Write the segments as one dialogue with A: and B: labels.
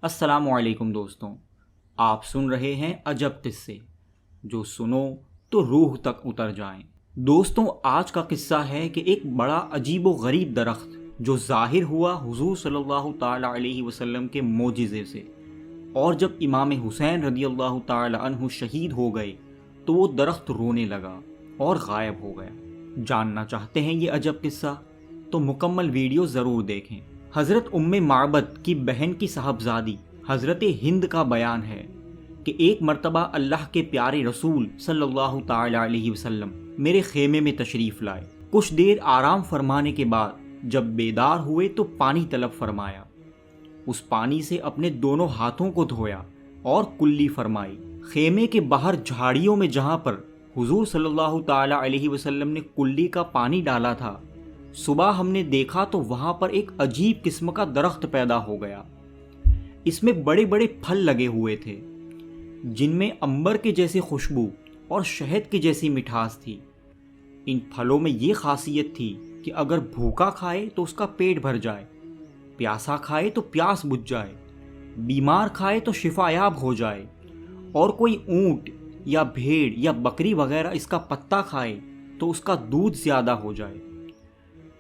A: السلام علیکم دوستوں، آپ سن رہے ہیں عجب قصے جو سنو تو روح تک اتر جائیں۔ دوستوں، آج کا قصہ ہے کہ ایک بڑا عجیب و غریب درخت جو ظاہر ہوا حضور صلی اللہ تعالی علیہ وسلم کے معجزے سے، اور جب امام حسین رضی اللہ تعالی عنہ شہید ہو گئے تو وہ درخت رونے لگا اور غائب ہو گیا۔ جاننا چاہتے ہیں یہ عجب قصہ؟ تو مکمل ویڈیو ضرور دیکھیں۔ حضرت ام معبد کی بہن کی صاحبزادی حضرت ہند کا بیان ہے کہ ایک مرتبہ اللہ کے پیارے رسول صلی اللہ تعالی علیہ وسلم میرے خیمے میں تشریف لائے۔ کچھ دیر آرام فرمانے کے بعد جب بیدار ہوئے تو پانی طلب فرمایا۔ اس پانی سے اپنے دونوں ہاتھوں کو دھویا اور کلی فرمائی۔ خیمے کے باہر جھاڑیوں میں جہاں پر حضور صلی اللہ تعالی علیہ وسلم نے کلی کا پانی ڈالا تھا، صبح ہم نے دیکھا تو وہاں پر ایک عجیب قسم کا درخت پیدا ہو گیا۔ اس میں بڑے بڑے پھل لگے ہوئے تھے جن میں عنبر کے جیسے خوشبو اور شہد کے جیسی مٹھاس تھی۔ ان پھلوں میں یہ خاصیت تھی کہ اگر بھوکا کھائے تو اس کا پیٹ بھر جائے، پیاسا کھائے تو پیاس بجھ جائے، بیمار کھائے تو شفا یاب ہو جائے، اور کوئی اونٹ یا بھیڑ یا بکری وغیرہ اس کا پتا کھائے تو اس کا دودھ زیادہ ہو جائے۔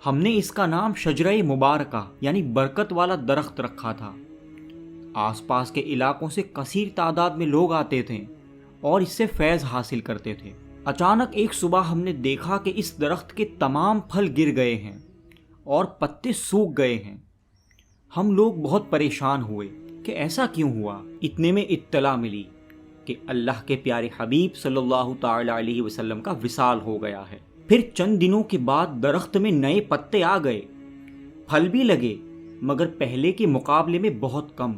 A: ہم نے اس کا نام شجرہ مبارکہ یعنی برکت والا درخت رکھا تھا۔ آس پاس کے علاقوں سے کثیر تعداد میں لوگ آتے تھے اور اس سے فیض حاصل کرتے تھے۔ اچانک ایک صبح ہم نے دیکھا کہ اس درخت کے تمام پھل گر گئے ہیں اور پتے سوکھ گئے ہیں۔ ہم لوگ بہت پریشان ہوئے کہ ایسا کیوں ہوا۔ اتنے میں اطلاع ملی کہ اللہ کے پیارے حبیب صلی اللہ تعالی علیہ وسلم کا وصال ہو گیا ہے۔ پھر چند دنوں کے بعد درخت میں نئے پتے آ گئے، پھل بھی لگے، مگر پہلے کے مقابلے میں بہت کم۔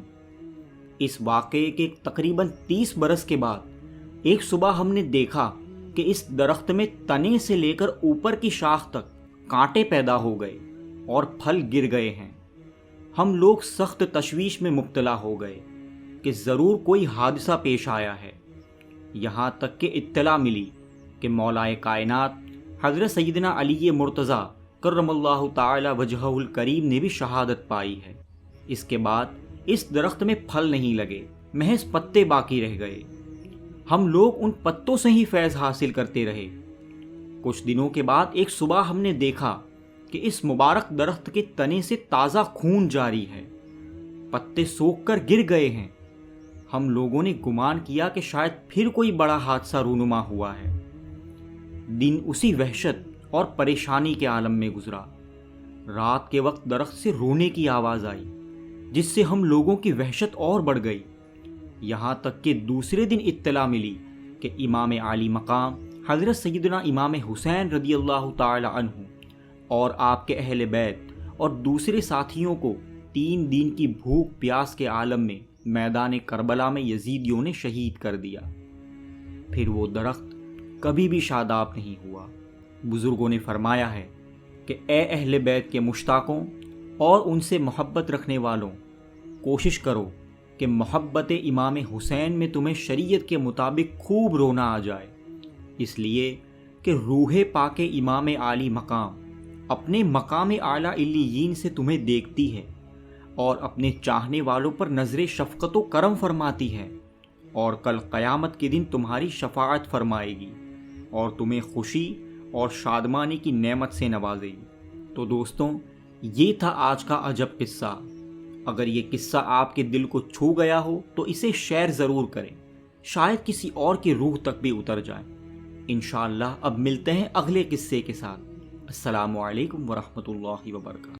A: اس واقعے کے تقریباً 30 برس کے بعد ایک صبح ہم نے دیکھا کہ اس درخت میں تنے سے لے کر اوپر کی شاخ تک کانٹے پیدا ہو گئے اور پھل گر گئے ہیں۔ ہم لوگ سخت تشویش میں مبتلا ہو گئے کہ ضرور کوئی حادثہ پیش آیا ہے، یہاں تک کہ اطلاع ملی کہ مولائے کائنات حضرت سیدنا علی مرتضیٰ کرم اللہ تعالی وجہہ الکریم نے بھی شہادت پائی ہے۔ اس کے بعد اس درخت میں پھل نہیں لگے، محض پتے باقی رہ گئے۔ ہم لوگ ان پتوں سے ہی فیض حاصل کرتے رہے۔ کچھ دنوں کے بعد ایک صبح ہم نے دیکھا کہ اس مبارک درخت کے تنے سے تازہ خون جاری ہے، پتے سوکھ کر گر گئے ہیں۔ ہم لوگوں نے گمان کیا کہ شاید پھر کوئی بڑا حادثہ رونما ہوا ہے۔ دن اسی وحشت اور پریشانی کے عالم میں گزرا۔ رات کے وقت درخت سے رونے کی آواز آئی جس سے ہم لوگوں کی وحشت اور بڑھ گئی، یہاں تک کہ دوسرے دن اطلاع ملی کہ امام عالی مقام حضرت سیدنا امام حسین رضی اللہ تعالی عنہ اور آپ کے اہل بیت اور دوسرے ساتھیوں کو 3 دن کی بھوک پیاس کے عالم میں میدان کربلا میں یزیدیوں نے شہید کر دیا۔ پھر وہ درخت کبھی بھی شاداب نہیں ہوا۔ بزرگوں نے فرمایا ہے کہ اے اہل بیت کے مشتاقوں اور ان سے محبت رکھنے والوں، کوشش کرو کہ محبت امام حسین میں تمہیں شریعت کے مطابق خوب رونا آ جائے، اس لیے کہ روح پاک امام عالی مقام اپنے مقام اعلیٰ علیین سے تمہیں دیکھتی ہے اور اپنے چاہنے والوں پر نظر شفقت و کرم فرماتی ہے، اور کل قیامت کے دن تمہاری شفاعت فرمائے گی اور تمہیں خوشی اور شادمانی کی نعمت سے نوازے گی۔ تو دوستوں، یہ تھا آج کا عجب قصہ۔ اگر یہ قصہ آپ کے دل کو چھو گیا ہو تو اسے شیئر ضرور کریں، شاید کسی اور کی روح تک بھی اتر جائے۔ انشاءاللہ اب ملتے ہیں اگلے قصے کے ساتھ۔ السلام علیکم ورحمۃ اللہ وبرکاتہ۔